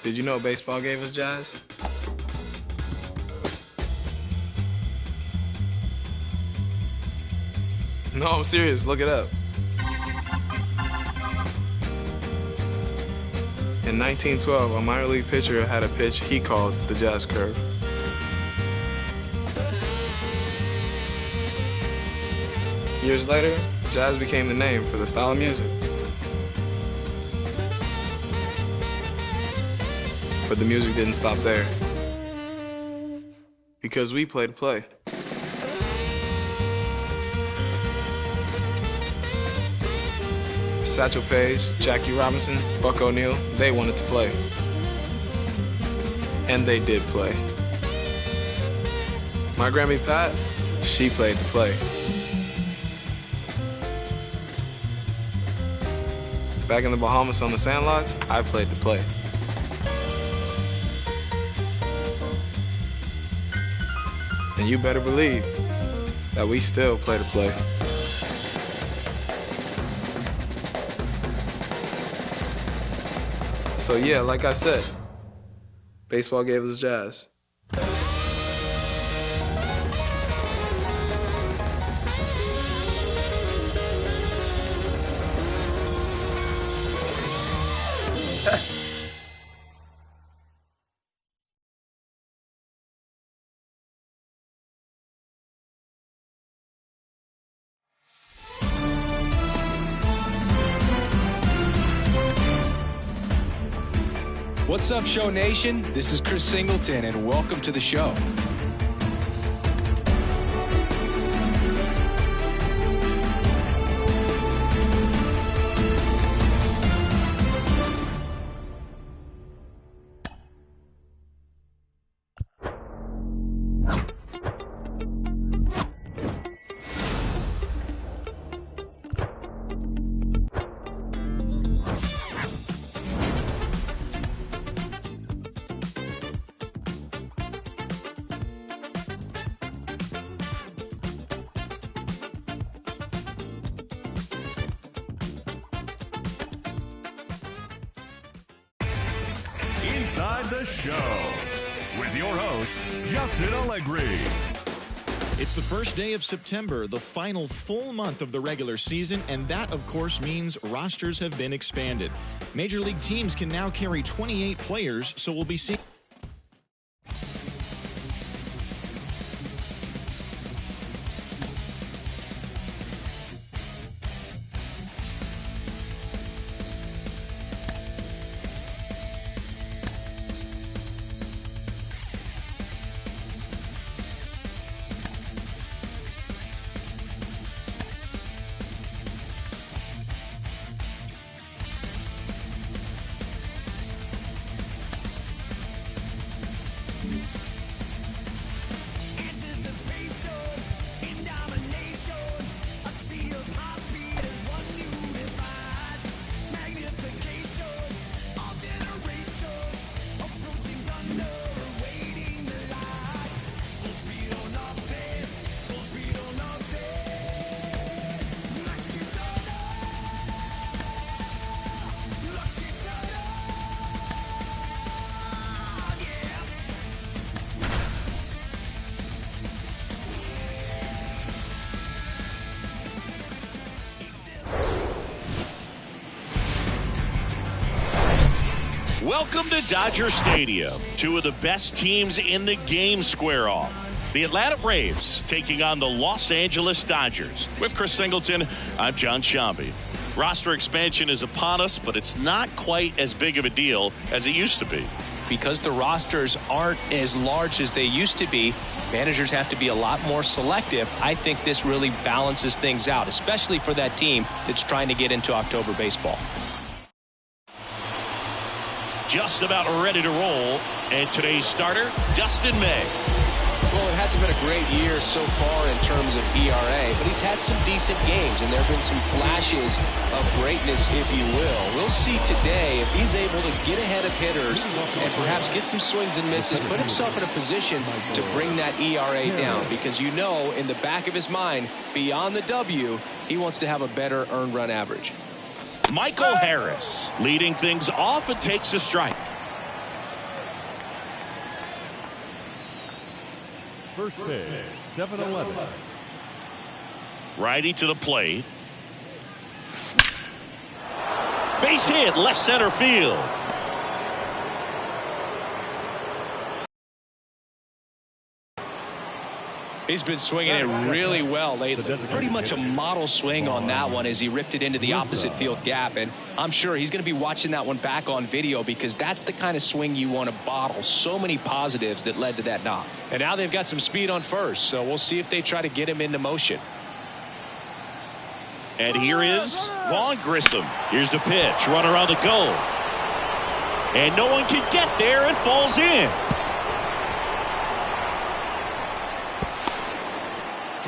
Did you know baseball gave us jazz? No, I'm serious. Look it up. In 1912, a minor league pitcher had a pitch he called the jazz curve. Years later, jazz became the name for the style of music. But the music didn't stop there. Because we play to play. Satchel Paige, Jackie Robinson, Buck O'Neil, they wanted to play. And they did play. My Grammy Pat, she played to play. Back in the Bahamas on the sandlots, I played to play. And you better believe that we still play to play. So yeah, like I said, baseball gave us jazz. What's up, Show Nation? This is Chris Singleton, and welcome to the show. Inside the Show with your host, Justin Allegri. It's the first day of September, the final full month of the regular season, and that, of course, means rosters have been expanded. Major League teams can now carry 28 players, so we'll be seeing... Welcome to Dodger Stadium. Two of the best teams in the game square off. The Atlanta Braves taking on the Los Angeles Dodgers. With Chris Singleton, I'm John Shambi. Roster expansion is upon us, but it's not quite as big of a deal as it used to be. Because the rosters aren't as large as they used to be, managers have to be a lot more selective. I think this really balances things out, especially for that team that's trying to get into October baseball. Just about ready to roll, and today's starter, Dustin May. Well, it hasn't been a great year so far in terms of ERA, but he's had some decent games, and there have been some flashes of greatness, if you will. We'll see today if he's able to get ahead of hitters and perhaps get some swings and misses, put himself in a position to bring that ERA down, because you know in the back of his mind, beyond the W, he wants to have a better earned run average. Michael Harris leading things off and takes a strike. first pitch, 7-11. Righty to the plate. Base hit, left center field. He's been swinging it really well lately. Pretty much a model swing on that one as he ripped it into the opposite field gap. And I'm sure he's going to be watching that one back on video because that's the kind of swing you want to bottle. So many positives that led to that knock. And now they've got some speed on first, so we'll see if they try to get him into motion. And here is Vaughn Grissom. Here's the pitch. Runner on the go. And no one can get there. It falls in.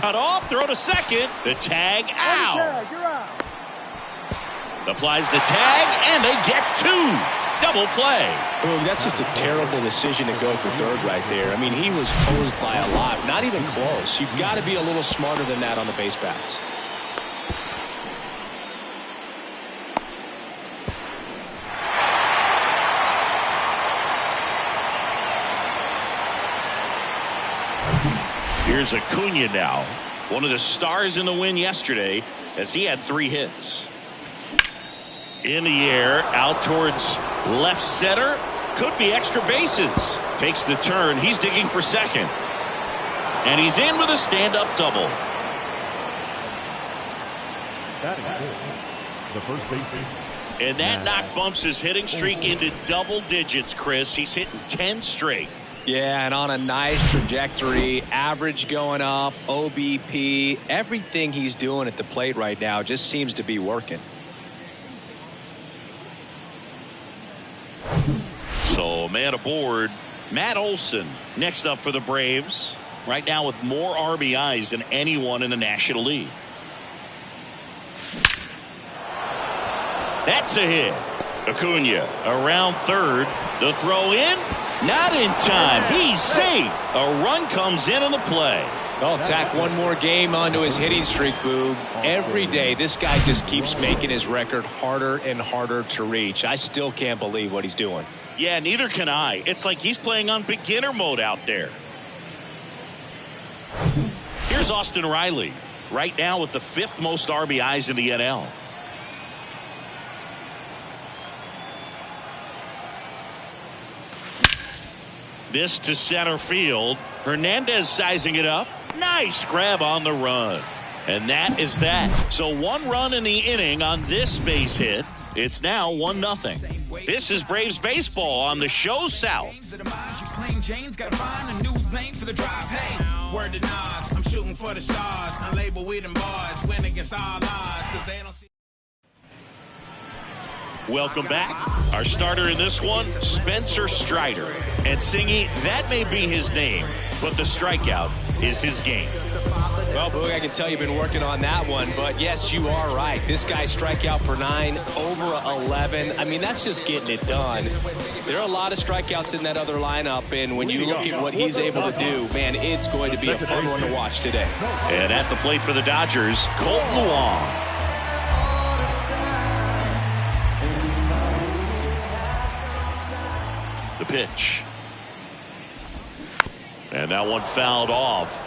Cut off. Throw to second. The tag out. Applies the tag. And they get two. Double play. Boom, that's just a terrible decision to go for third right there. I mean, he was posed by a lot. Not even close. You've got to be a little smarter than that on the base paths. Here's Acuna now, one of the stars in the win yesterday as he had 3 hits. In the air, out towards left center. Could be extra bases. Takes the turn. He's digging for second. And he's in with a stand-up double. That is the first baseman. And that knock bumps his hitting streak into double digits, Chris. He's hitting 10 straight. Yeah, and on a nice trajectory, average going up, OBP, everything he's doing at the plate right now just seems to be working. So, man aboard, Matt Olson next up for the Braves. Right now with more RBIs than anyone in the National League. That's a hit. Acuna around third. The throw in. Not in time. He's safe. A run comes in on the play. Well, tack one more game onto his hitting streak, Boog. Every day, this guy just keeps making his record harder and harder to reach. I still can't believe what he's doing. Yeah, neither can I. It's like he's playing on beginner mode out there. Here's Austin Riley. Right now with the 5th most RBIs in the NL. This to center field. Hernandez sizing it up. Nice grab on the run. And that is that. So 1 run in the inning on this base hit. It's now 1-0. This is Braves baseball on the show South. Word to Nas, I'm shooting for the stars. Unlabeled with them bars. Win against all odds. Cause they don't see. Welcome back. Our starter in this one, Spencer Strider. And Singy, that may be his name, but the strikeout is his game. Well, Boog, I can tell you've been working on that one, but yes, you are right. This guy strikeout per 9, over 11. I mean, that's just getting it done. There are a lot of strikeouts in that other lineup, and when you look at what he's able to do, man, it's going to be a fun one to watch today. And at the plate for the Dodgers, Colton Wong. The pitch. And that one fouled off.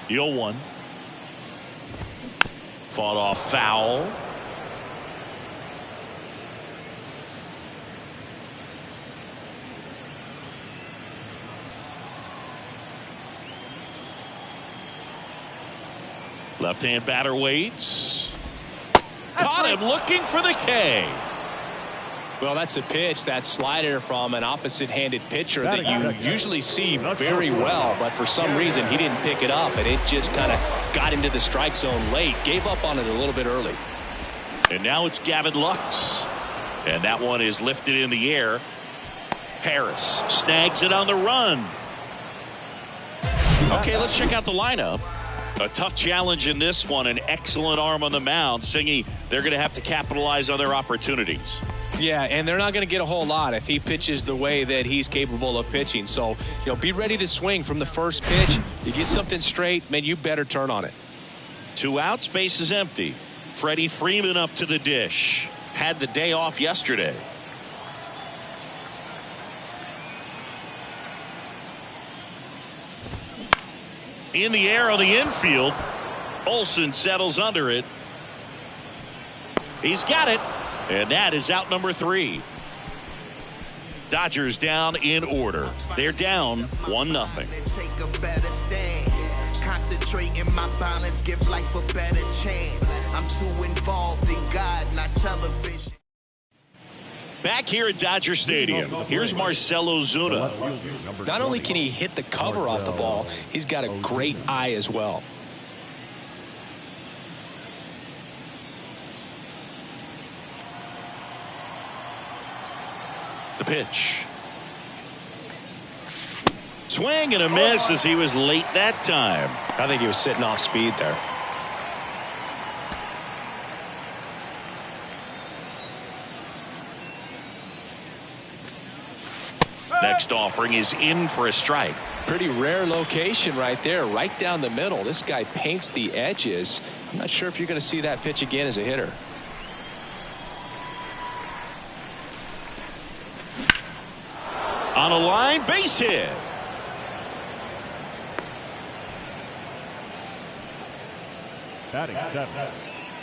The 0-1. Fought off foul. Left-hand batter waits. Caught him looking for the K. Well, that's a pitch, that slider from an opposite-handed pitcher that you usually see very well, but for some reason he didn't pick it up, and it just kind of got into the strike zone late. Gave up on it a little bit early. And now it's Gavin Lux. And that one is lifted in the air. Harris snags it on the run. Okay, let's check out the lineup. A tough challenge in this one. An excellent arm on the mound. Singy, they're going to have to capitalize on their opportunities. Yeah, and they're not going to get a whole lot if he pitches the way that he's capable of pitching. So, be ready to swing from the first pitch. You get something straight, man, you better turn on it. 2 outs, base is empty. Freddie Freeman up to the dish. Had the day off yesterday. In the air on the infield. Olsen settles under it. He's got it. And that is out number 3. Dodgers down in order. They're down 1-0. Take a better stand. Concentrate in my balance, give life a better chance. I'm too involved in God, not television. Back here at Dodger Stadium, here's Marcell Ozuna. Not only can he hit the cover off the ball, he's got a great eye as well. The pitch. Swing and a miss as he was late that time. I think he was sitting off speed there. Next offering is in for a strike. Pretty rare location right there, right down the middle. This guy paints the edges. I'm not sure if you're going to see that pitch again as a hitter. On a line, base hit. Batting 7.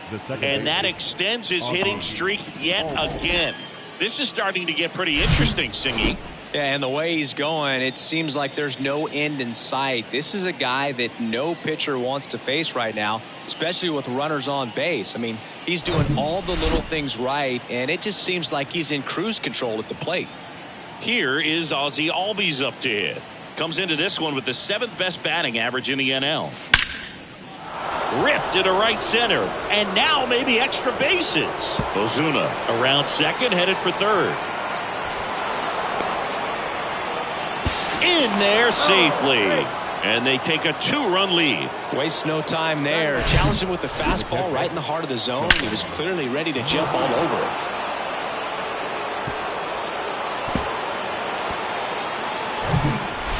The second And that extends his hitting streak yet again. This is starting to get pretty interesting, Singy. Yeah, and the way he's going, it seems like there's no end in sight. This is a guy that no pitcher wants to face right now, especially with runners on base. I mean, he's doing all the little things right, and it just seems like he's in cruise control at the plate. Here is Ozzie Albies up to hit. Comes into this one with the 7th best batting average in the NL. Ripped into right center, and now maybe extra bases. Ozuna around second, headed for third. In there safely, and they take a 2-run lead. Wastes no time there. Challenged him with the fastball right in the heart of the zone. He was clearly ready to jump all over it.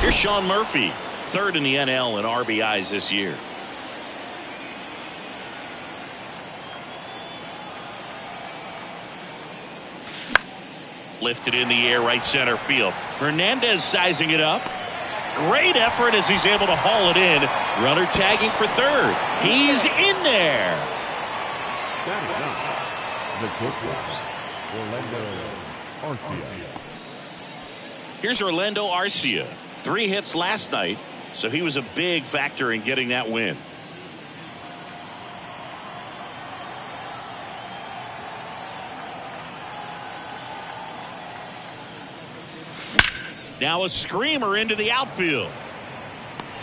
Here's Sean Murphy, 3rd in the NL in RBIs this year. Lifted in the air, right center field. Hernandez sizing it up. Great effort as he's able to haul it in. Runner tagging for third. He's in there. Orlando Arcia. Here's Orlando Arcia. 3 hits last night, so he was a big factor in getting that win. Now a screamer into the outfield.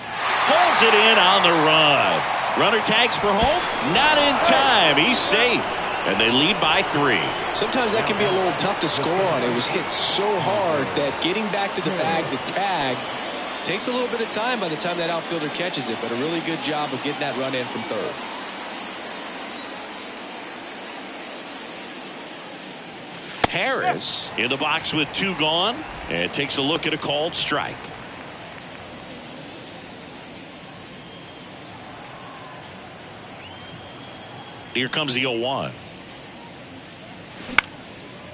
Pulls it in on the run. Runner tags for home. Not in time. He's safe. And they lead by 3. Sometimes that can be a little tough to score on. It was hit so hard that getting back to the bag to tag takes a little bit of time by the time that outfielder catches it. But a really good job of getting that run in from third. Harris in the box with 2 gone and takes a look at a called strike. Here comes the 0-1.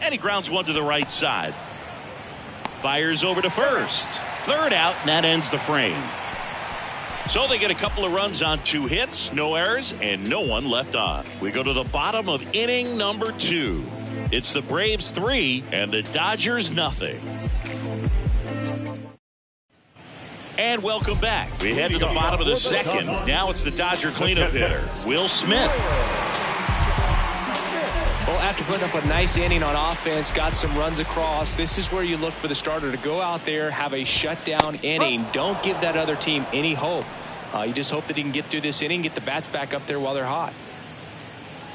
And he grounds one to the right side. Fires over to first. Third out, and that ends the frame. So they get a couple of runs on 2 hits, no errors, and no one left on. We go to the bottom of inning number 2. It's the Braves 3 and the Dodgers nothing. And welcome back. We head to the bottom of the second. Now it's the Dodger cleanup hitter, Will Smith. Well, after putting up a nice inning on offense, got some runs across, this is where you look for the starter to go out there, have a shutdown inning. Don't give that other team any hope. You just hope that he can get through this inning, get the bats back up there while they're hot.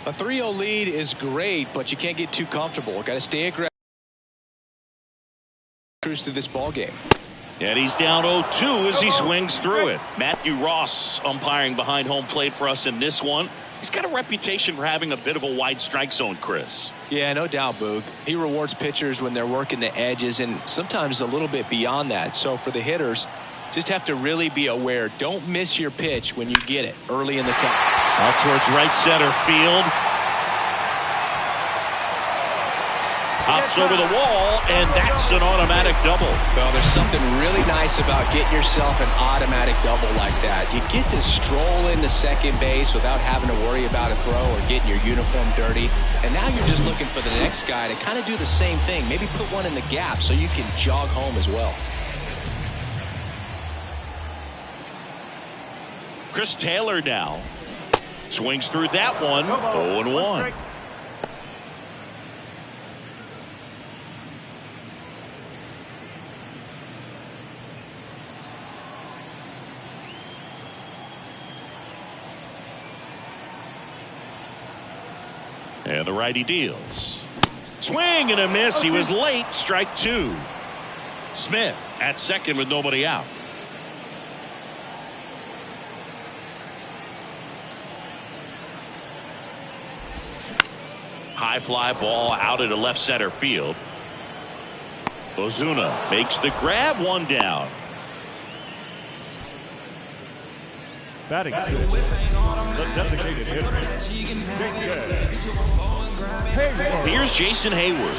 A 3-0 lead is great, but you can't get too comfortable. Got to stay aggressive. Cruise through this ball game. And he's down 0-2 as he swings through it. Matthew Ross umpiring behind home plate for us in this one. He's got a reputation for having a bit of a wide strike zone, Chris. Yeah, no doubt, Boog. He rewards pitchers when they're working the edges and sometimes a little bit beyond that. So for the hitters, just have to really be aware. Don't miss your pitch when you get it early in the count. Out towards right center field. Hops over the wall, and that's an automatic double. Well, there's something really nice about getting yourself an automatic double like that. You get to stroll into second base without having to worry about a throw or getting your uniform dirty. And now you're just looking for the next guy to kind of do the same thing. Maybe put one in the gap so you can jog home as well. Chris Taylor now swings through that one. 0-1. And the righty deals. Swing and a miss. He was late. Strike 2. Smith at second with nobody out. High fly ball out into left center field. Ozuna makes the grab, one down. Batting fifth, the designated hitter, Hayward. Here's Jason Hayward.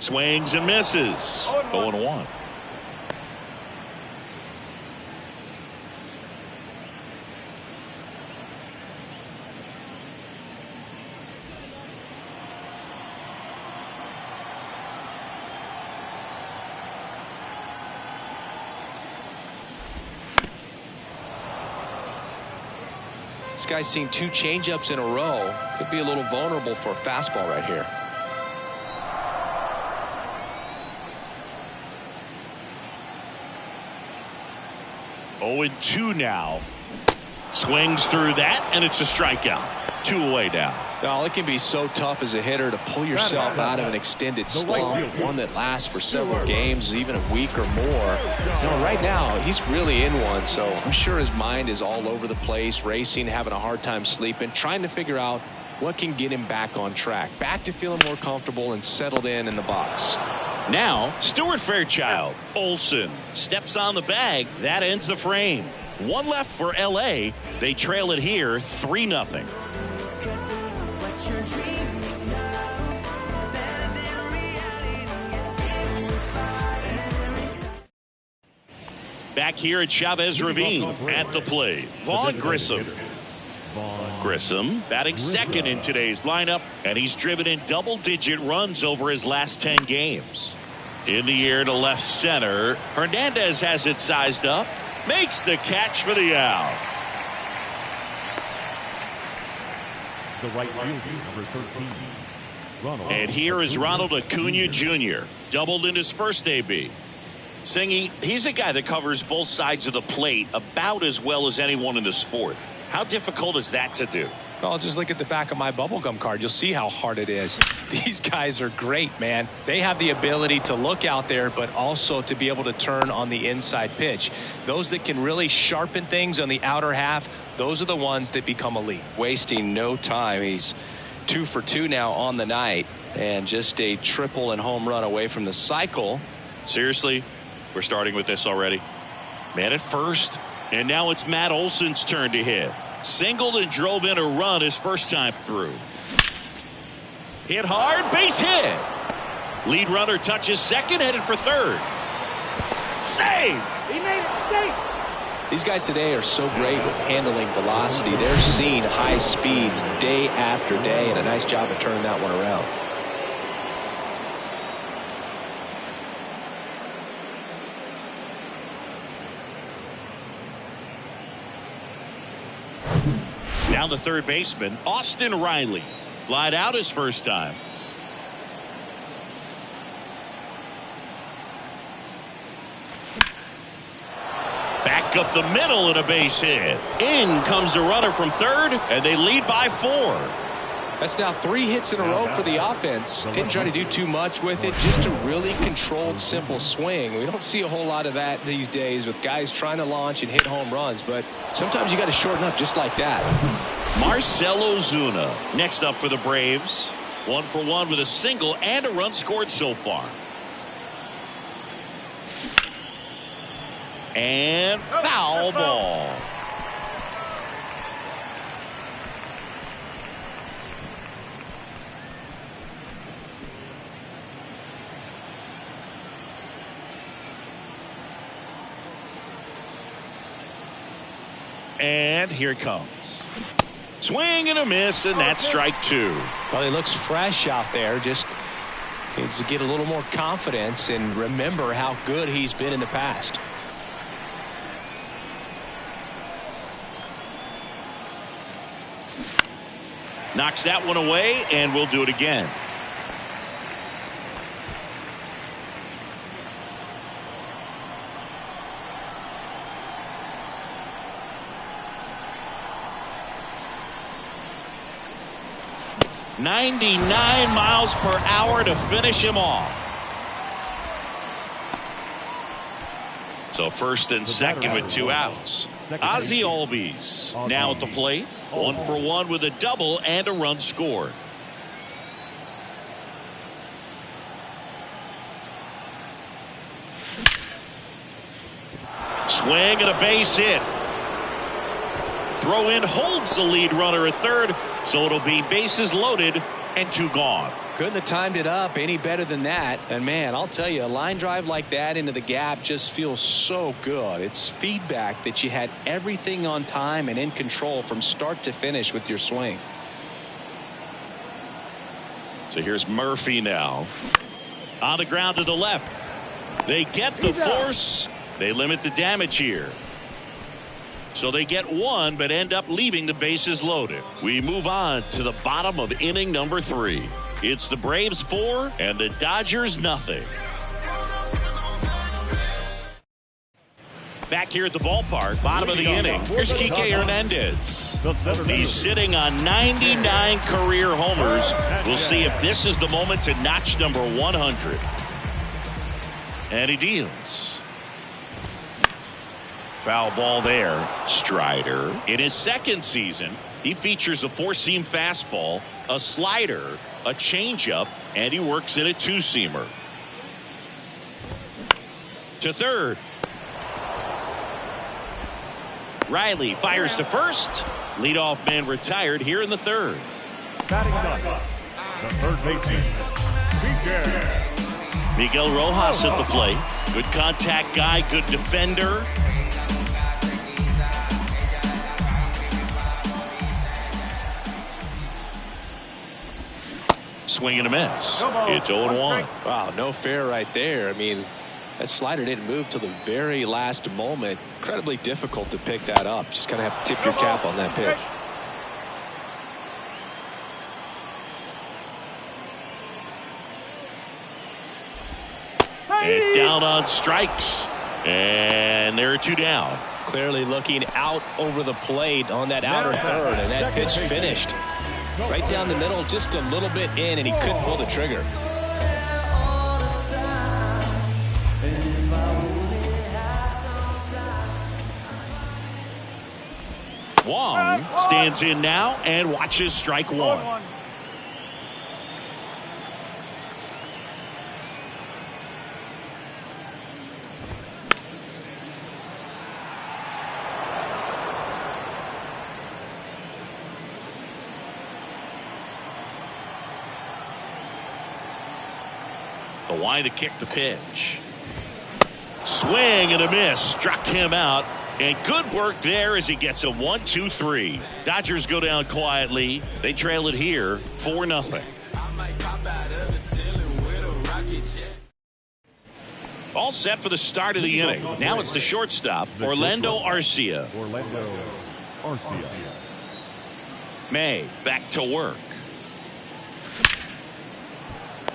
Swings and misses. 0-1. This guy's seen 2 changeups in a row. Could be a little vulnerable for a fastball right here. Oh, 2 now. Swings through that, and it's a strikeout. 2 away now. Well, it can be so tough as a hitter to pull yourself out of an extended slump, one that lasts for several games, even a week or more. Right now, he's really in one, so I'm sure his mind is all over the place, racing, having a hard time sleeping, trying to figure out what can get him back on track, back to feeling more comfortable and settled in the box. Now, Stuart Fairchild. Olsen steps on the bag. That ends the frame. 1 left for L.A. They trail it here 3-0. Back here at Chavez Ravine at the plate, Vaughn Grissom. Grissom batting second in today's lineup, and he's driven in double-digit runs over his last 10 games. In the air to left center, Hernandez has it sized up, makes the catch for the out. The right fielder, number 13, Ronald. And here is Ronald Acuna Jr., doubled in his first AB. Singy, he's a guy that covers both sides of the plate about as well as anyone in the sport. How difficult is that to do? Well, just look at the back of my bubblegum card. You'll see how hard it is. These guys are great, man. They have the ability to look out there, but also to be able to turn on the inside pitch. Those that can really sharpen things on the outer half, those are the ones that become elite. Wasting no time. He's 2 for 2 now on the night, and just a triple and home run away from the cycle. Seriously? We're starting with this already. Man at first, and now it's Matt Olson's turn to hit. Singled and drove in a run his first time through. Hit hard, base hit. Lead runner touches second, headed for third. Save! He made it safe. These guys today are so great with handling velocity. They're seeing high speeds day after day, and a nice job of turning that one around. Down the third baseman, Austin Riley. Flied out his first time. Back up the middle and a base hit. In comes the runner from third, and they lead by 4. That's now 3 hits in a row for the offense. Didn't try to do too much with it, just a really controlled, simple swing. We don't see a whole lot of that these days with guys trying to launch and hit home runs, but sometimes you got to shorten up just like that. Marcell Ozuna next up for the Braves. 1 for 1 with a single and a run scored so far. And foul ball. And here it comes. Swing and a miss, and that's strike 2. Well, he looks fresh out there. Just needs to get a little more confidence and remember how good he's been in the past. Knocks that one away, and we'll do it again. .99 miles per hour to finish him off. So first and second with 2 outs. Ozzie Albies now at the plate. 1 for 1 with a double and a run scored. Swing and a base hit. Throw in holds the lead runner at third, so it'll be bases loaded and 2 gone. Couldn't have timed it up any better than that. And man, I'll tell you, a line drive like that into the gap just feels so good. It's feedback that you had everything on time and in control from start to finish with your swing. So here's Murphy now. On the ground to the left. They get the force. They limit the damage here. So they get 1 but end up leaving the bases loaded. We move on to the bottom of inning number 3. It's the Braves 4 and the Dodgers nothing. Back here at the ballpark, bottom of the inning. Here's Kike Hernandez. He's sitting on 99 career homers. We'll see if this is the moment to notch number 100. And he deals. Foul ball there. Strider. In his second season, he features a 4-seam fastball, a slider, a changeup, and he works in a 2-seamer. To third. Riley fires to first. Leadoff man retired here in the third. Batting ninth, the third baseman, Miguel Rojas at the plate. Good contact guy, good defender. Swing and a miss. It's 0-1. Wow, no fair right there. I mean, that slider didn't move till the very last moment. Incredibly difficult to pick that up. Just kind of have to tip your cap on that pitch. And down on strikes. And there are 2 down. Clearly looking out over the plate on that outer third, and that pitch finished. Right down the middle, just a little bit in, and he couldn't pull the trigger. Wong stands in now and watches strike 1. The line to kick the pitch. Swing and a miss. Struck him out. And good work there as he gets a 1-2-3. Dodgers go down quietly. They trail it here 4-0. All set for the start of the inning. Now it's the shortstop, Orlando Arcia. May back to work.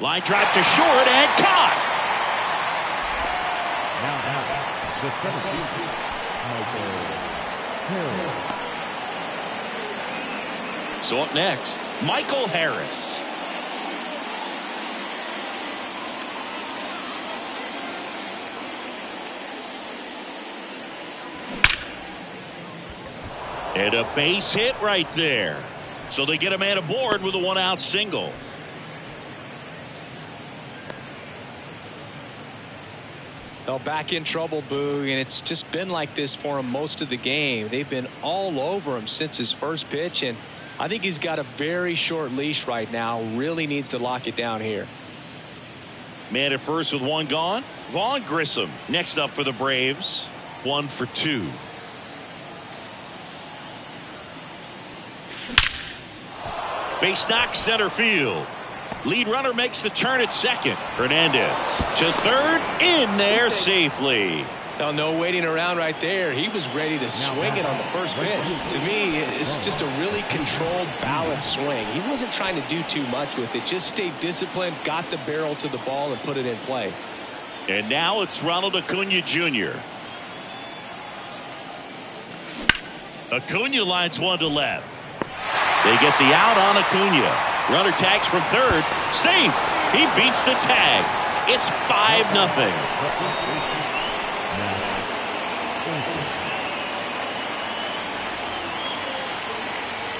Line drive to short and caught. Now the 17th, So up next, Michael Harris. And a base hit right there. So they get a man aboard with a 1-out single. Well, back in trouble, Boog, and it's just been like this for him most of the game. They've been all over him since his first pitch, and I think he's got a very short leash right now. Really needs to lock it down here. Man at first with 1 gone. Vaughn Grissom next up for the Braves. 1 for 2. Base knock center field. Lead runner makes the turn at second. Hernandez to third, in there safely. Now, no waiting around right there. He was ready to swing it on the first pitch. To me, it's just a really controlled, balanced swing. He wasn't trying to do too much with it. Just stayed disciplined, got the barrel to the ball, and put it in play. And now it's Ronald Acuna Jr. Acuna lines 1 to left. They get the out on Acuna. Runner tags from third. Safe. He beats the tag. It's 5-0.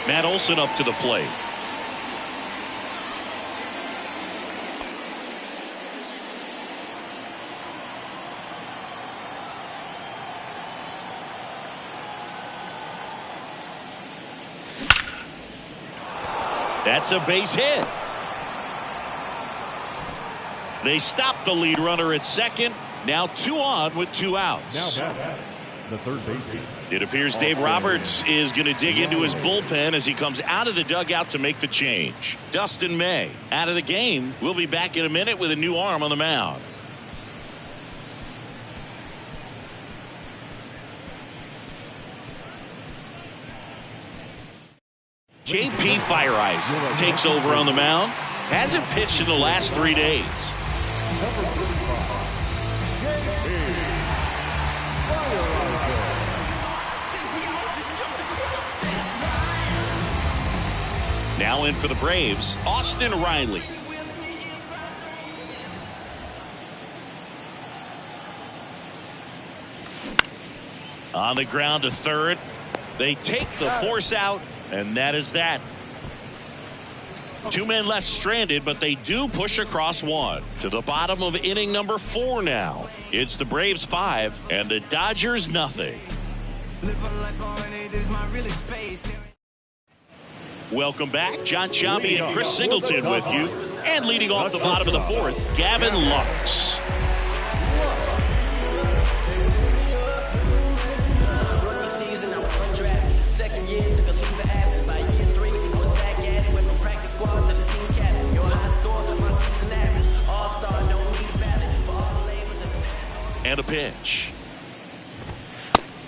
Matt Olson up to the plate. That's a base hit. They stop the lead runner at second. Now 2 on with 2 outs. Now the third baseman. It appears Dave Roberts is going to dig into his bullpen as he comes out of the dugout to make the change. Dustin May out of the game. We'll be back in a minute with a new arm on the mound. J.P. Fireeyes takes over on the mound. Hasn't pitched in the last 3 days. Now in for the Braves, Austin Riley. On the ground to third. They take the force out. And that is that. 2 men left stranded, but they do push across 1 to the bottom of inning number 4 now. It's the Braves 5 and the Dodgers 0. Welcome back. John Chambi and Chris Singleton with you. And leading off the bottom of the 4th, Gavin Lux. And a pitch.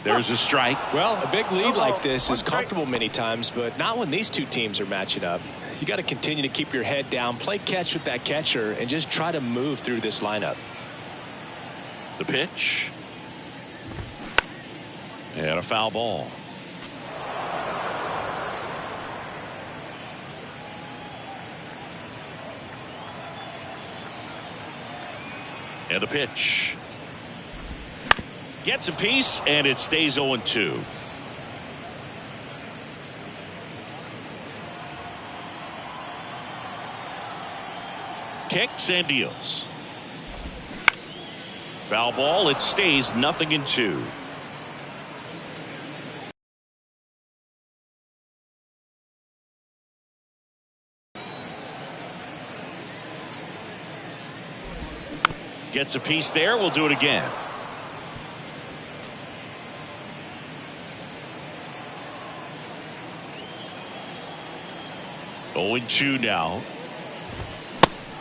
There's a strike. Well, a big lead like this is comfortable many times, but not when these two teams are matching up. You got to continue to keep your head down, play catch with that catcher, and just try to move through this lineup. The pitch. And a foul ball. And the pitch. Gets a piece, and it stays 0-2. Kicks and deals. Foul ball. It stays 0-2. Gets a piece there. We'll do it again. Oh, 0-2 now.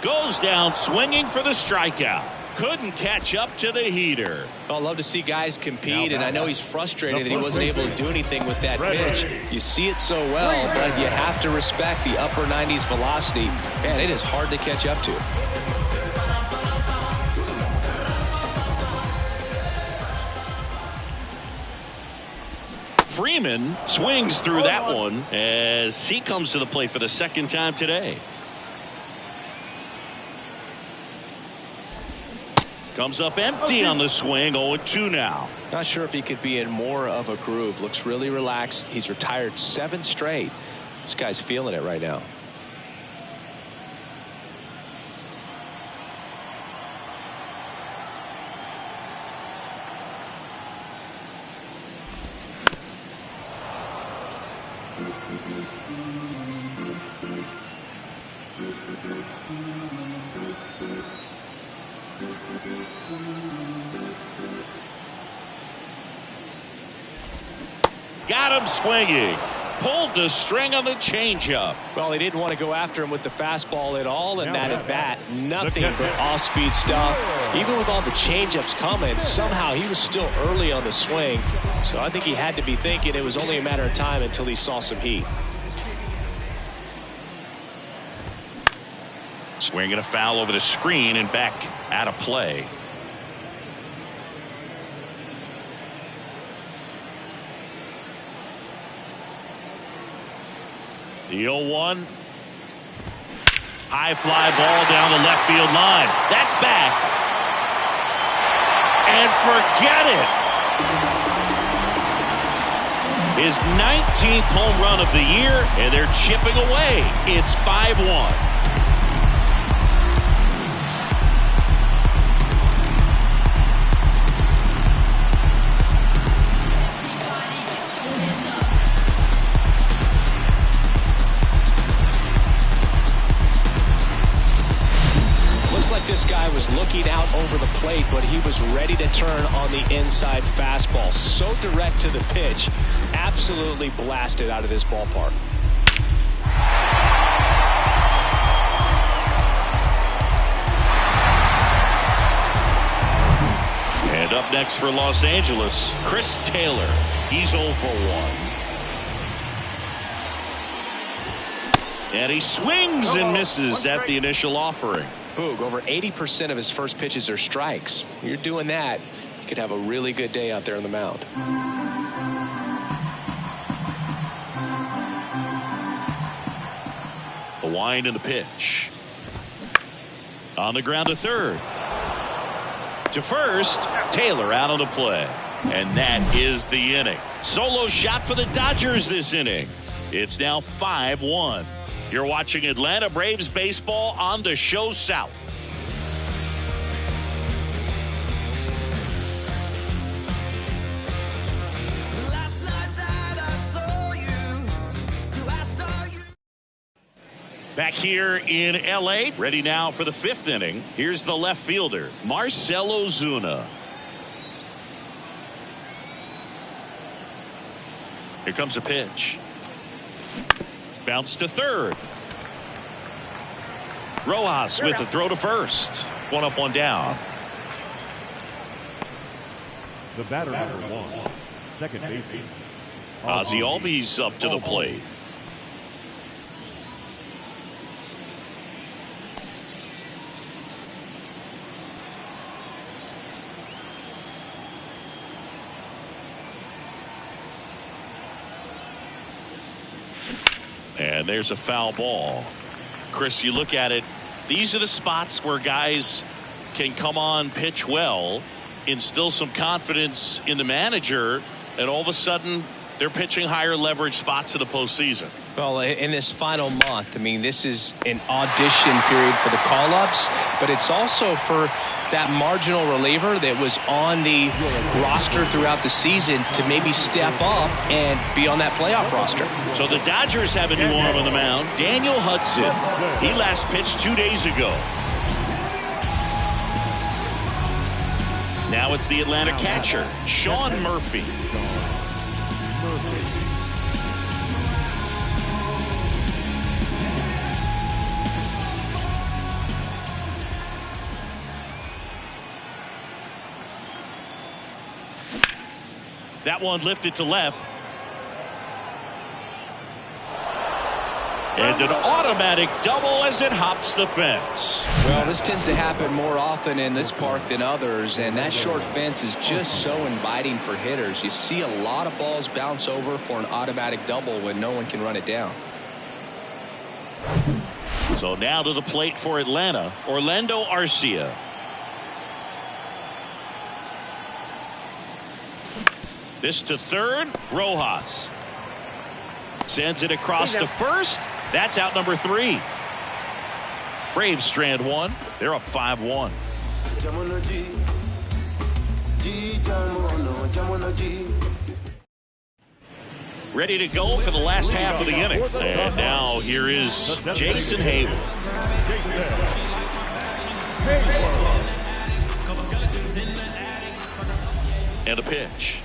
Goes down swinging for the strikeout. Couldn't catch up to the heater. Well, I love to see guys compete, and I know he's frustrated that he wasn't able to do anything with that pitch. You see it so well, but you have to respect the upper 90s velocity. Man, it is hard to catch up to. Freeman swings through that one as he comes to the plate for the second time today. Comes up empty on the swing. 0-2 now. Not sure if he could be in more of a groove. Looks really relaxed. He's retired 7 straight. This guy's feeling it right now. Got him swinging. Pulled the string on the changeup. Well, he didn't want to go after him with the fastball at all, and that at bat, nothing but off-speed stuff. Even with all the changeups coming, somehow he was still early on the swing. So I think he had to be thinking it was only a matter of time until he saw some heat. Swinging a foul over the screen and back out of play. The 0-1. High fly ball down the left field line. That's back. And forget it. His 19th home run of the year, and they're chipping away. It's 5-1. This guy was looking out over the plate, but he was ready to turn on the inside fastball. So direct to the pitch. Absolutely blasted out of this ballpark. And up next for Los Angeles, Chris Taylor. He's 0 for 1. And he swings and misses at the initial offering. Boog, over 80% of his first pitches are strikes. You're doing that, you could have a really good day out there on the mound. The wind and the pitch. On the ground to third. To first, Taylor out on the play. And that is the inning. Solo shot for the Dodgers this inning. It's now 5-1. You're watching Atlanta Braves baseball on the Show South. Back here in L.A., ready now for the 5th inning. Here's the left fielder, Marcell Ozuna. Here comes a pitch. Bounce to third. Rojas with the throw to first. 1 up, 1 down. The batter number 1, second baseman Ozzy Albies up to the plate. And there's a foul ball. Chris, you look at it, these are the spots where guys can come on, pitch well, instill some confidence in the manager, and all of a sudden they're pitching higher leverage spots of the postseason. Well, in this final month, I mean, this is an audition period for the call-ups, but it's also for that marginal reliever that was on the roster throughout the season to maybe step up and be on that playoff roster. So the Dodgers have a new arm on the mound, Daniel Hudson. He last pitched 2 days ago. Now it's the Atlanta catcher, Sean Murphy. That one lifted to left. And an automatic double as it hops the fence. Well, this tends to happen more often in this park than others, and that short fence is just so inviting for hitters. You see a lot of balls bounce over for an automatic double when no one can run it down. So now to the plate for Atlanta, Orlando Arcia. This to third, Rojas. Sends it across to first. That's out number 3. Braves strand 1. They're up 5-1. Ready to go for the last half of the inning. And now here is Jason Hayward. And a pitch.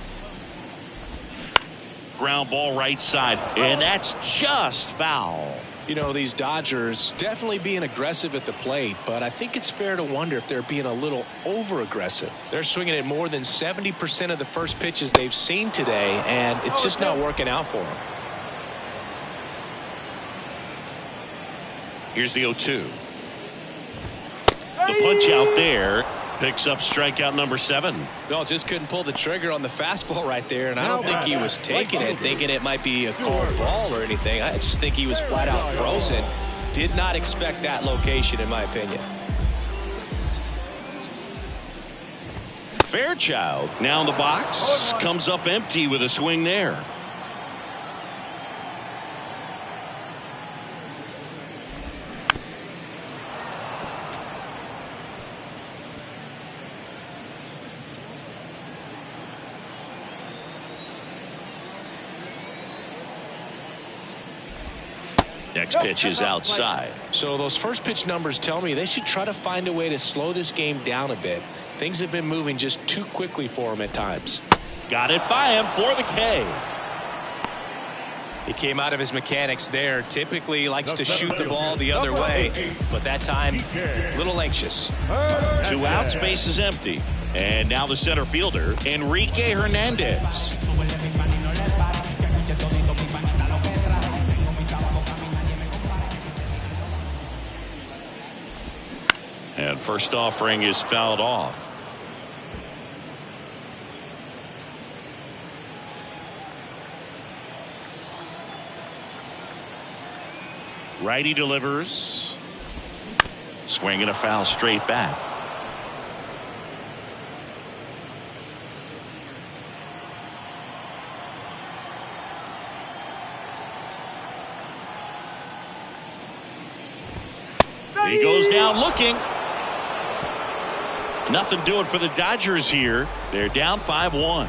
Ground ball right side, and that's just foul. You know, these Dodgers definitely being aggressive at the plate, but I think it's fair to wonder if they're being a little over-aggressive. They're swinging at more than 70% of the first pitches they've seen today, and it's just not working out for them. Here's the 0-2. The punch out there picks up strikeout number 7. No, just couldn't pull the trigger on the fastball right there, and I don't think he was taking it thinking it might be a called ball or anything. I just think he was flat out frozen. Did not expect that location, in my opinion. Fairchild now in the box, comes up empty with a swing there. Next pitch is outside. So those first pitch numbers tell me they should try to find a way to slow this game down a bit. Things have been moving just too quickly for him at times. Got it by him for the K. He came out of his mechanics there. Typically likes to shoot the ball the other way, but that time a little anxious. 2 outs, base is empty. And now the center fielder, Enrique Hernandez. And first offering is fouled off. Righty delivers. Swing and a foul straight back. He goes down looking. Nothing doing for the Dodgers here. They're down 5-1.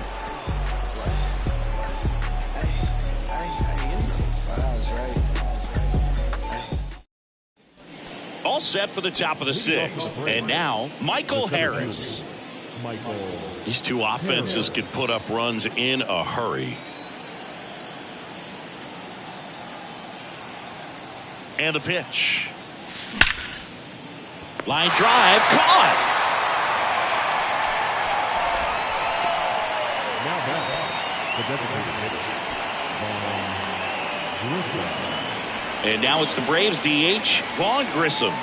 All set for the top of the 6th. And now Michael Harris. These two offenses can put up runs in a hurry. And the pitch. Line drive caught. And now it's the Braves DH, Vaughn Grissom.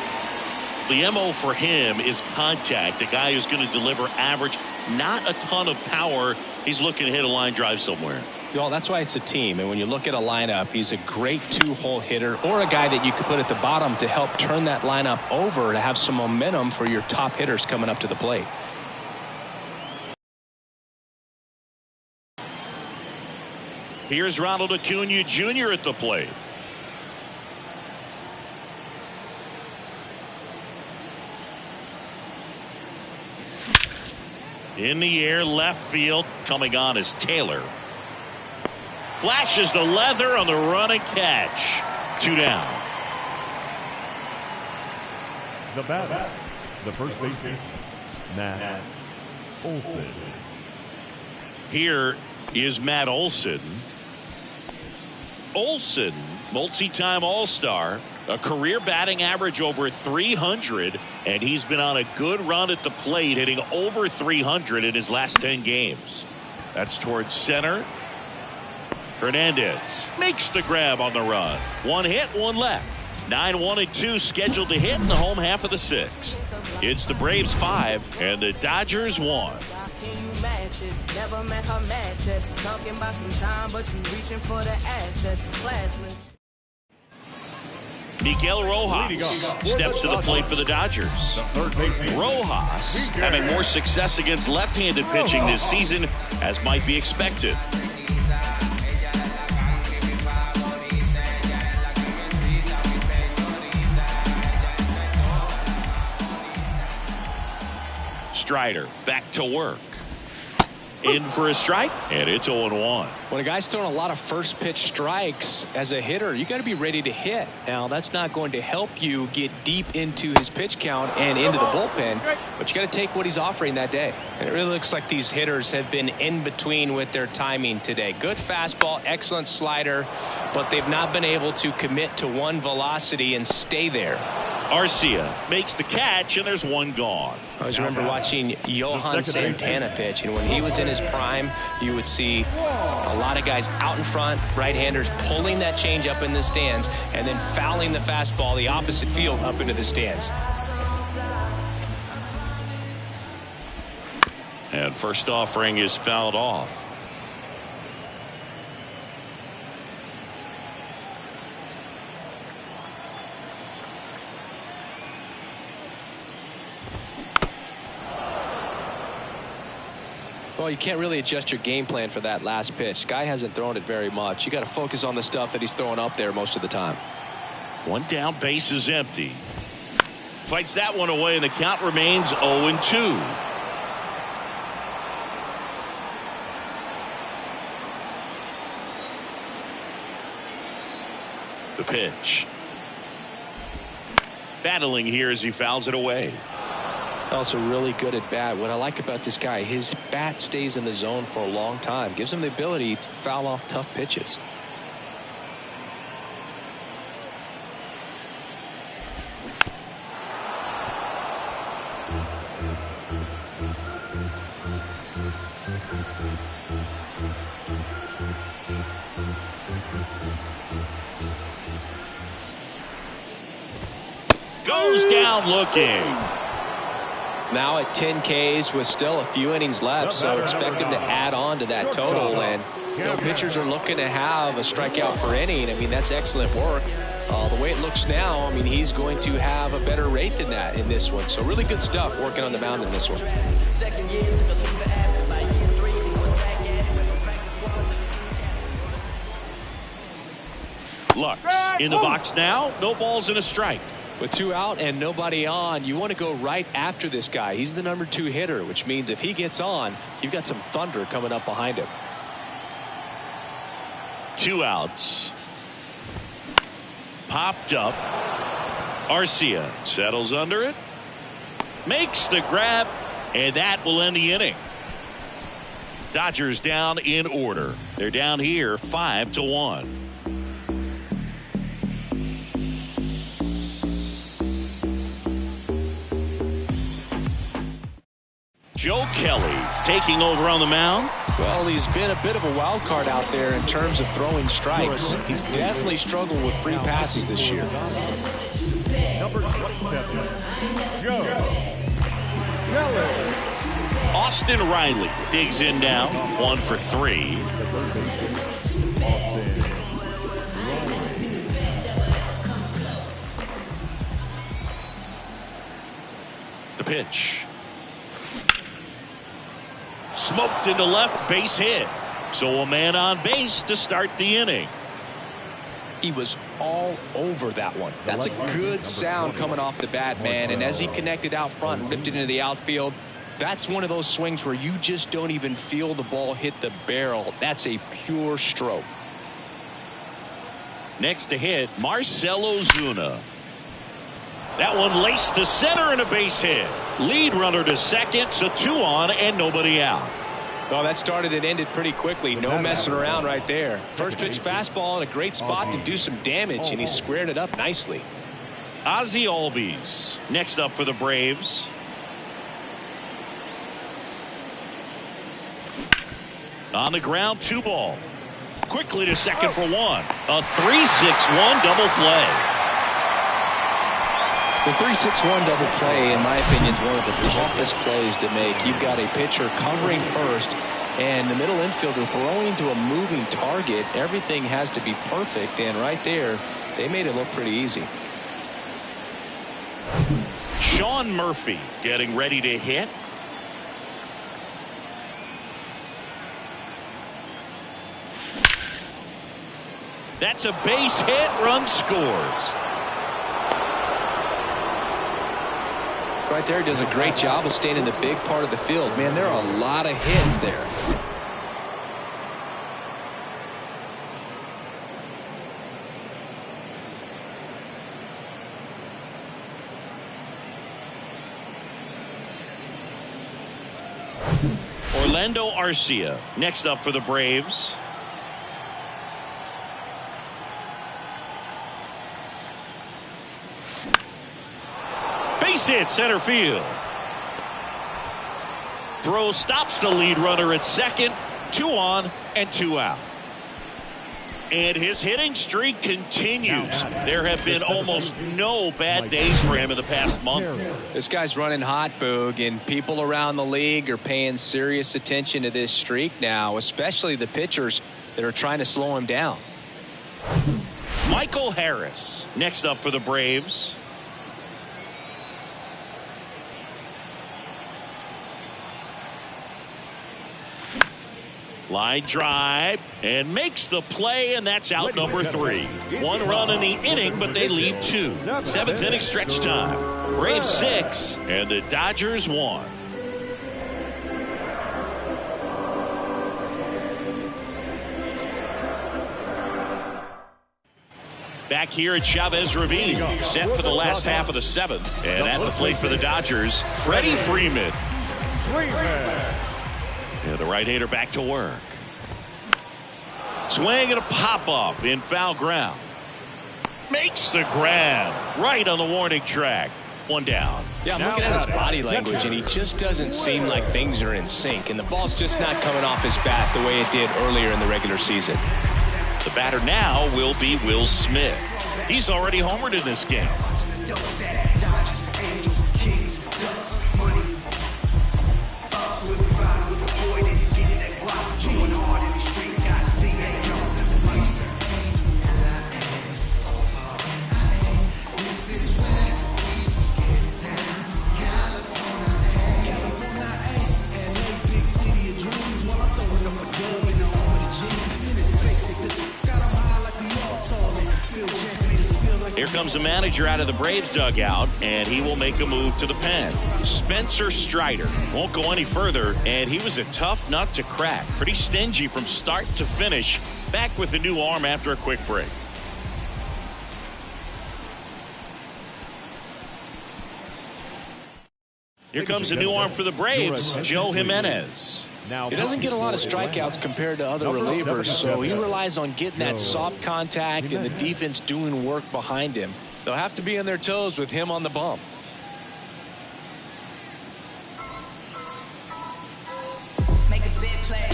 The MO for him is contact. The guy who's going to deliver average, not a ton of power. He's looking to hit a line drive somewhere. Well, that's why it's a team. And when you look at a lineup, he's a great 2-hole hitter or a guy that you could put at the bottom to help turn that lineup over to have some momentum for your top hitters coming up to the plate. Here's Ronald Acuna Jr. at the plate. In the air, left field. Coming on is Taylor. Flashes the leather on the run and catch. 2 down. The batter, the first baseman, Matt Olson. Here is Matt Olson. Olson, multi-time All-Star, a career batting average over 300, and he's been on a good run at the plate, hitting over 300 in his last 10 games. That's towards center. Hernandez makes the grab on the run. One hit, one left. 9-1-2 scheduled to hit in the home half of the sixth. It's the Braves 5 and the Dodgers 1. Never met her match it. Talking about some time, but you reaching for the assets. Classless. Miguel Rojas steps to the plate for the Dodgers. Rojas having more success against left-handed pitching this season, as might be expected. Strider back to work. In for a strike, and it's 0-1. When a guy's throwing a lot of first pitch strikes as a hitter, you got to be ready to hit. Now, that's not going to help you get deep into his pitch count and into the bullpen, but you got to take what he's offering that day. And it really looks like these hitters have been in between with their timing today. Good fastball, excellent slider, but they've not been able to commit to one velocity and stay there. Arcia makes the catch, and there's one gone. I always remember watching Johan Santana pitch, and when he was in his prime, you would see a lot of guys out in front, right-handers pulling that change up in the stands, and then fouling the fastball the opposite field up into the stands. And first offering is fouled off. Well, you can't really adjust your game plan for that last pitch. Guy hasn't thrown it very much. You got to focus on the stuff that he's throwing up there most of the time. One down, base is empty. Fights that one away, and the count remains 0-2. The pitch. Battling here as he fouls it away. Also really good at bat. What I like about this guy, his bat stays in the zone for a long time. Gives him the ability to foul off tough pitches. Goes down looking. Now at 10 Ks with still a few innings left, so expect him to add on to that total. And you know, pitchers are looking to have a strikeout per inning. I mean, that's excellent work. The way it looks now, I mean, he's going to have a better rate than that in this one. So really good stuff working on the mound in this one. Lux in the box now. No balls and a strike. With two out and nobody on, you want to go right after this guy. He's the number 2 hitter, which means if he gets on, you've got some thunder coming up behind him. 2 outs. Popped up. Arcia settles under it. Makes the grab, and that will end the inning. Dodgers down in order. They're down here 5-1. Joe Kelly taking over on the mound. Well, he's been a bit of a wild card out there in terms of throwing strikes. He's definitely struggled with free passes this year. Number 27, Joe Kelly. Austin Riley digs in now, 1 for 3. The pitch. Smoked into left, base hit. So a man on base to start the inning. He was all over that one. That's a good sound coming off the bat, man. And as he connected out front and ripped it into the outfield, that's one of those swings where you just don't even feel the ball hit the barrel. That's a pure stroke. Next to hit, Marcell Ozuna. That one laced to center and a base hit. Lead runner to second, so 2 on and nobody out. Well, that started and ended pretty quickly. No messing around right there. First pitch fastball in a great spot to do some damage, and he squared it up nicely. Ozzie Albies next up for the Braves. On the ground, 2 ball. quickly to second for one. A 3-6-1 double play. The 3-6-1 double play, in my opinion, is one of the toughest plays to make. You've got a pitcher covering first, and the middle infielder throwing to a moving target. Everything has to be perfect, and right there, they made it look pretty easy. Sean Murphy getting ready to hit. That's a base hit. Run scores. Right there, does a great job of staying in the big part of the field. Man, there are a lot of hits there. Orlando Arcia next up for the Braves. Base hit center field. Throw stops the lead runner at second. 2 on and 2 out. And his hitting streak continues. There have been almost no bad days for him in the past month. This guy's running hot, Boog, and people around the league are paying serious attention to this streak now, especially the pitchers that are trying to slow him down. Michael Harris next up for the Braves. Line drive and makes the play, and that's out number 3. 1 run in the inning, but they leave 2. 7th inning stretch time. Braves 6 and the Dodgers 1. Back here at Chavez Ravine, set for the last half of the 7th, and at the plate for the Dodgers, Freddie Freeman. Yeah, the right-hander back to work. Swing and a pop-up in foul ground. Makes the grab right on the warning track. 1 down. Yeah, I'm looking at his body language, and he just doesn't seem like things are in sync, and the ball's just not coming off his bat the way it did earlier in the regular season. The batter now will be Will Smith. He's already homered in this game. Here comes the manager out of the Braves dugout, and he will make a move to the pen. Spencer Strider won't go any further, and he was a tough nut to crack. Pretty stingy from start to finish. Back with the new arm after a quick break. Here comes a new arm for the Braves, Joe Jimenez. He doesn't get a lot of strikeouts compared to other relievers, so he relies on getting that soft contact and the defense doing work behind him. They'll have to be on their toes with him on the bump. Make a big play.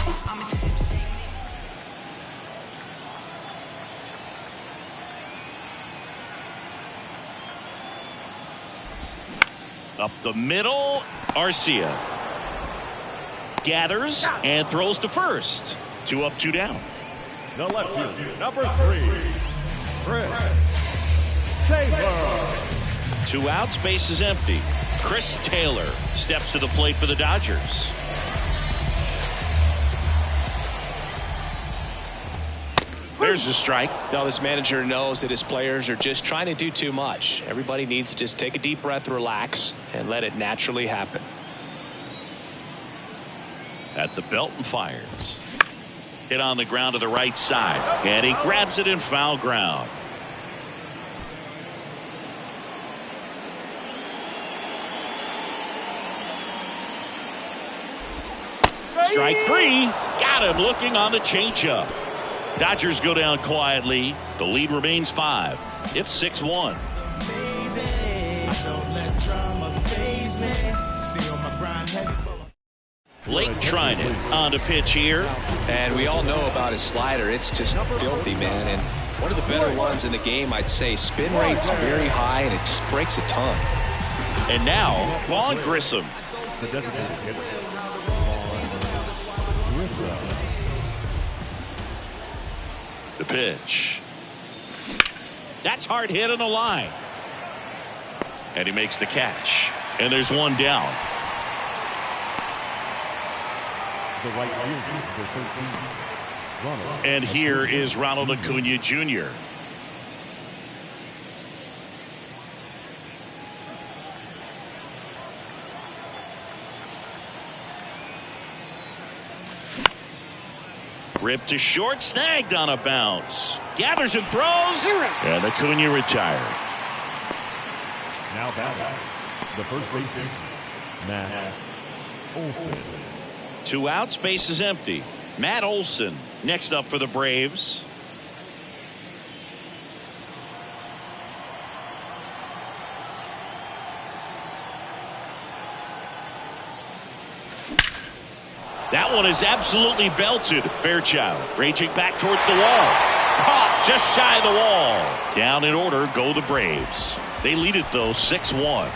Up the middle, Arcia gathers and throws to first. 2 up, 2 down. The left fielder, number 3, Chris Taylor. 2 outs, base is empty. Chris Taylor steps to the plate for the Dodgers. There's a strike. Now this manager knows that his players are just trying to do too much. Everybody needs to just take a deep breath, relax, and let it naturally happen. At the belt and fires. Hit on the ground to the right side, and he grabs it in foul ground. Strike 3. Got him looking on the changeup. Dodgers go down quietly. The lead remains 5. It's 6-1. Blake Trinan on the pitch here. And we all know about his slider. It's just filthy, man. And one of the better ones in the game, I'd say. Spin rate's very high, and it just breaks a ton. And now, Vaughn Grissom. The pitch. That's hard hit on the line. And he makes the catch. And there's one down. And here is Ronald Acuna Jr. Ripped to short, snagged on a bounce. Gathers and throws. And Acuna retired. Now batting, the first baseman, Matt Olson. 2 outs, base is empty. Matt Olson next up for the Braves. That one is absolutely belted. Fairchild raging back towards the wall. Caught just shy of the wall. Down in order go the Braves. They lead it though 6-1.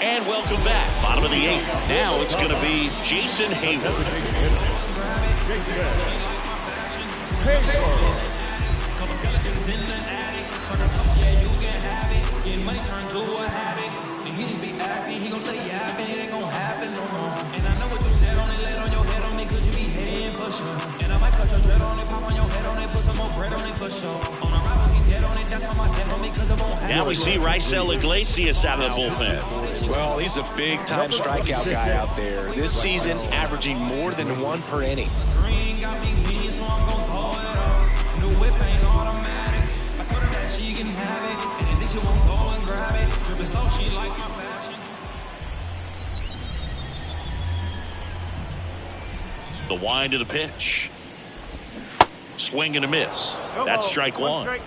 And welcome back. Bottom of the 8th. Now it's going to be Jason Hayward. Money turned to a habit. And he just be acting. He gon' say, yeah, I bet it ain't gon' happen no more. And I know what you said on it, let on your head on it, cause you be hating for sure. And I might cut your dread on it, pop on your head on it, put some more bread on it for sure. On a rival, he dead on it, that's on my death on me, cause it won't happen. Now we see Raisel Iglesias out of the bullpen. Well, he's a big-time strikeout guy out there. This season, averaging more than 1 per inning. Green got me mean, so I'm gon' pull it up. New whip ain't automatic. I told her that she can have it, and then she won't go and grab it. Drippin' so she like my fashion. The wind of the pitch. Swing and a miss. That's strike one.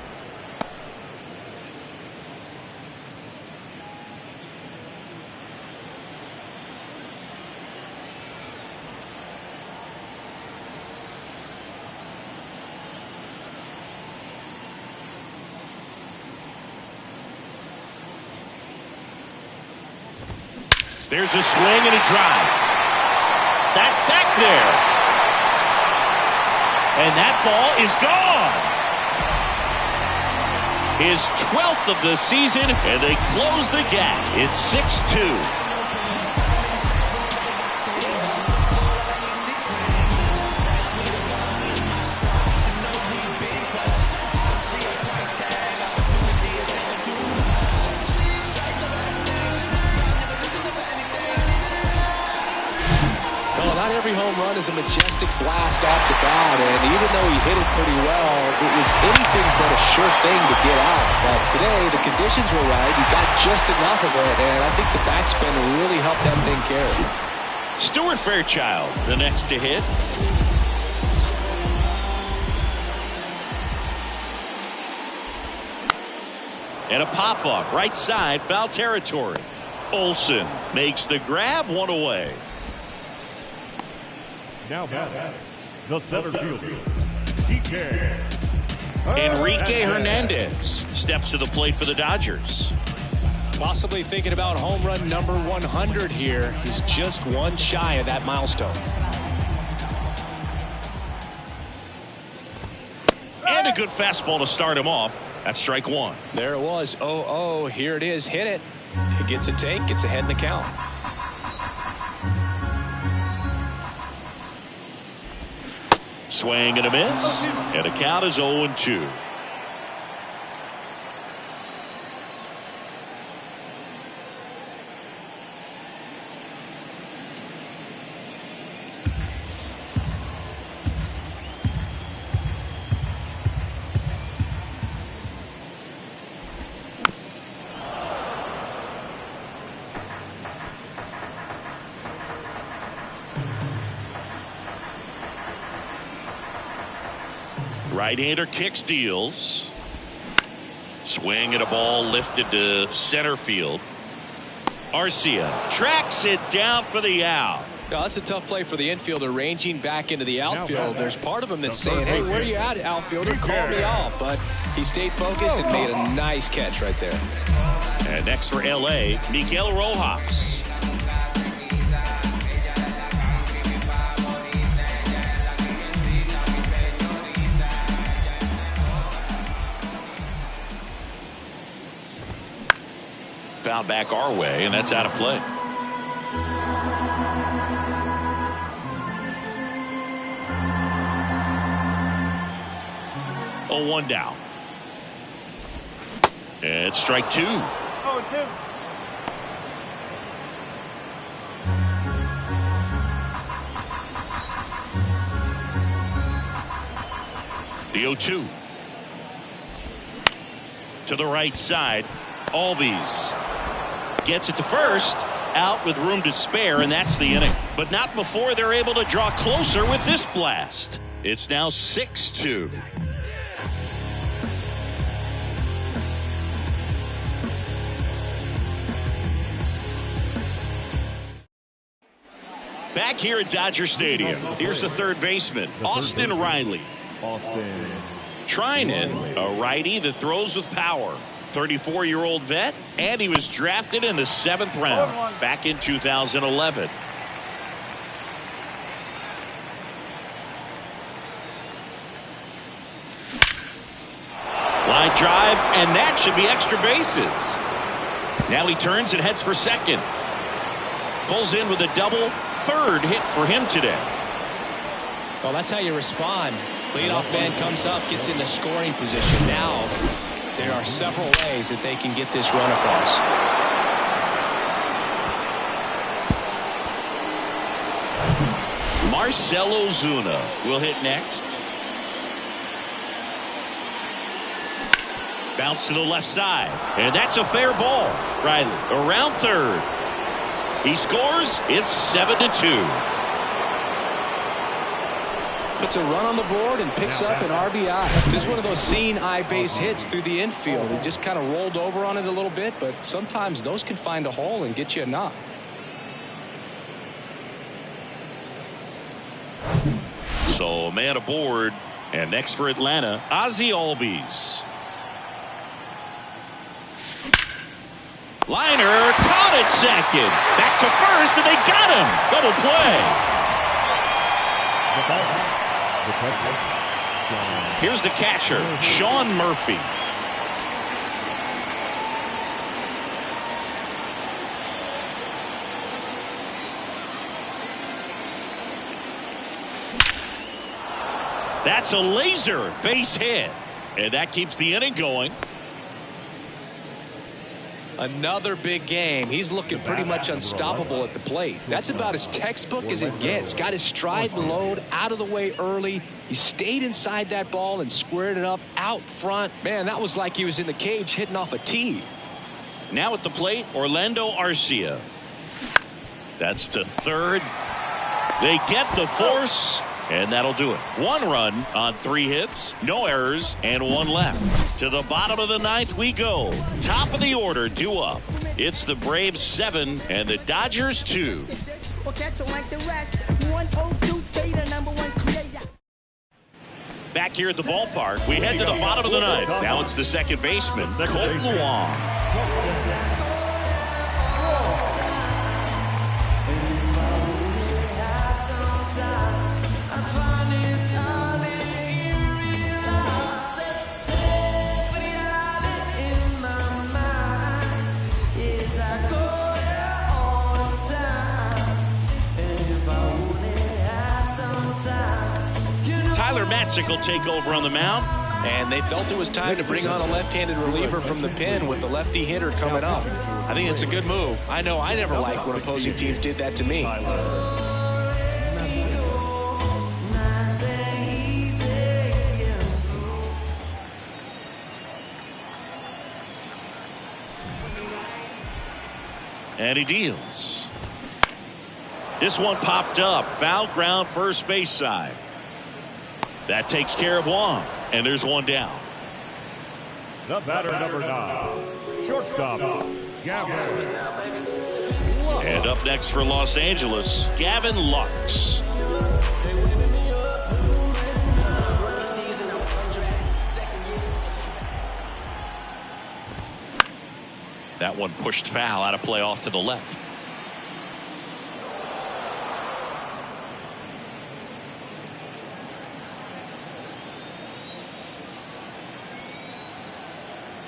There's a swing and a drive. That's back there. And that ball is gone. His 12th of the season, and they close the gap. It's 6-2. Every home run is a majestic blast off the bat, and even though he hit it pretty well, it was anything but a sure thing to get out. But today, the conditions were right. He got just enough of it, and I think the backspin really helped that thing carry. Stuart Fairchild, the next to hit. And a pop-up, right side, foul territory. Olson makes the grab, one away. Now batting, the center fielder, Enrique Hernandez steps to the plate for the Dodgers. Possibly thinking about home run number 100 here. He's just one shy of that milestone. And a good fastball to start him off. That's strike one. There it was. 0-0. Here it is. Hit it. It gets a take. Gets ahead in the count. Swing and a miss. And the count is 0-2. Right-hander kicks, deals. Swing and a ball lifted to center field. Arcia tracks it down for the out. Now, that's a tough play for the infielder, ranging back into the outfield. There's part of him that's saying, hey, where are you at, outfielder? Call me off. But he stayed focused and made a nice catch right there. And next for L.A., Miguel Rojas. Foul back our way, and that's out of play. Oh, 1 down. And strike 2. 0-2. The 0-2. To the right side. Albies gets it to first. Out with room to spare, and that's the inning. But not before they're able to draw closer with this blast. It's now 6-2. Back here at Dodger Stadium, here's the third baseman, Austin Riley. Treinen, a righty that throws with power. 34-year-old vet, and he was drafted in the 7th round back in 2011. Line drive, and that should be extra bases. Now he turns and heads for second. Pulls in with a double, third hit for him today. Well, that's how you respond. Leadoff man comes up, gets into scoring position. Now there are several ways that they can get this run across. Marcell Ozuna will hit next. Bounce to the left side, and that's a fair ball. Riley around third. He scores. It's 7-2. Puts a run on the board and picks up an RBI. This is one of those seeing eye base hits through the infield. He just kind of rolled over on it a little bit, but sometimes those can find a hole and get you a knock. So a man aboard, and next for Atlanta, Ozzie Albies. Liner caught at second. Back to first, and they got him. Double play. Here's the catcher, Sean Murphy. That's a laser base hit, and that keeps the inning going. Another big game. He's looking pretty much unstoppable at the plate. That's about as textbook as it gets. Got his stride and load out of the way early. He stayed inside that ball and squared it up out front. Man, that was like he was in the cage hitting off a tee. Now at the plate, Orlando Arcia. That's to third. They get the force, and that'll do it. 1 run on 3 hits, no errors, and 1 left. To the bottom of the 9th we go. Top of the order, due up. It's the Braves 7 and the Dodgers 2. Back here at the ballpark, we head to the bottom of the 9th. Now it's the second baseman, Colton Wong. Tyler Matzik will take over on the mound. And they felt it was time to bring on a left-handed reliever from the pen with the lefty hitter coming up. I think it's a good move. I know I never liked when opposing teams did that to me. And he deals. This one popped up. Foul ground first base side. That takes care of Wong. And there's 1 down. The batter, number 9, shortstop, Gavin. And up next for Los Angeles, Gavin Lux. That one pushed foul, out of play off to the left.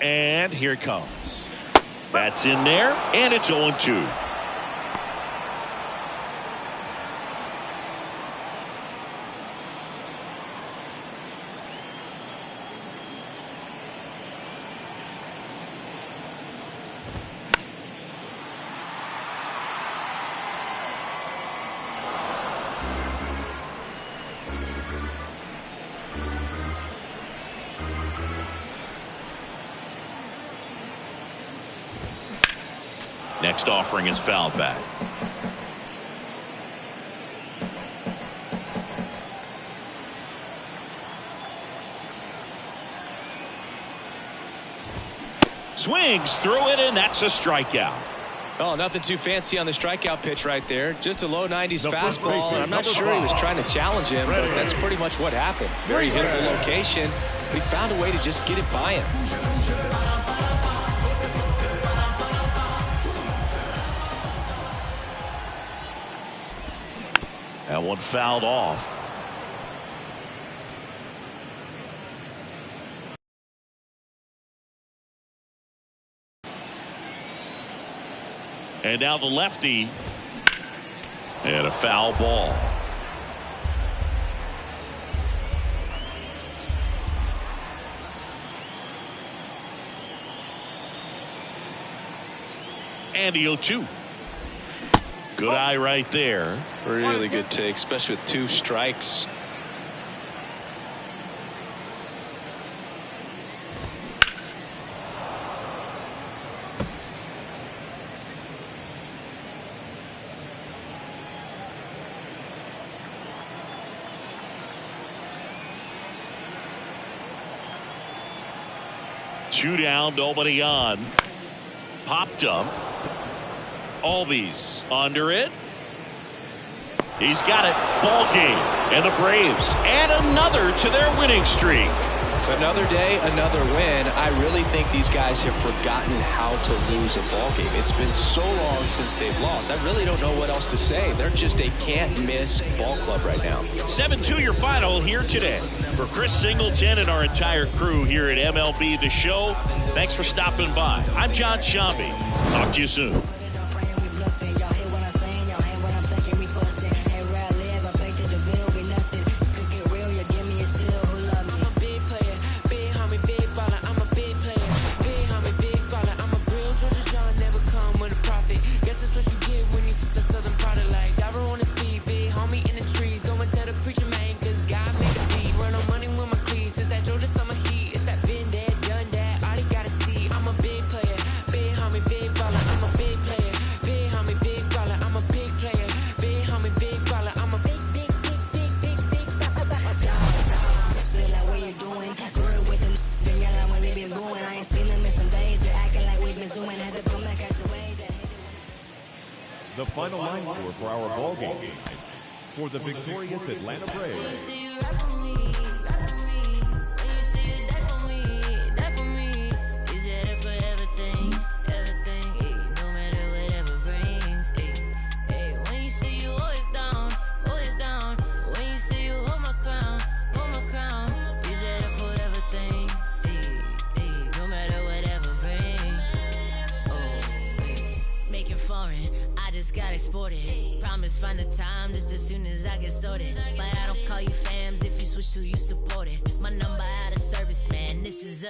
And here it comes. That's in there, and it's 0-2. Next offering is fouled back. Swings through it, and that's a strikeout. Oh, nothing too fancy on the strikeout pitch right there. Just a low 90s fastball, and I'm not sure he was trying to challenge him, but that's pretty much what happened. Very hittable location. He found a way to just get it by him. That one fouled off. And now the lefty. And a foul ball. And the 0-2. Good eye right there. Really good take, especially with 2 strikes. Two down, nobody on. Popped up. Albies under it. He's got it. Ball game. And the Braves add another to their winning streak. Another day, another win. I really think these guys have forgotten how to lose a ball game. It's been so long since they've lost. I really don't know what else to say. They're just a can't-miss ball club right now. 7-2 your final here today. For Chris Singleton and our entire crew here at MLB The Show, thanks for stopping by. I'm John Shambi. Talk to you soon. The final line score for our ball game tonight for the victorious Atlanta Braves. Promise find the time just as soon as I get sorted. But I don't call you fams if you switch to you.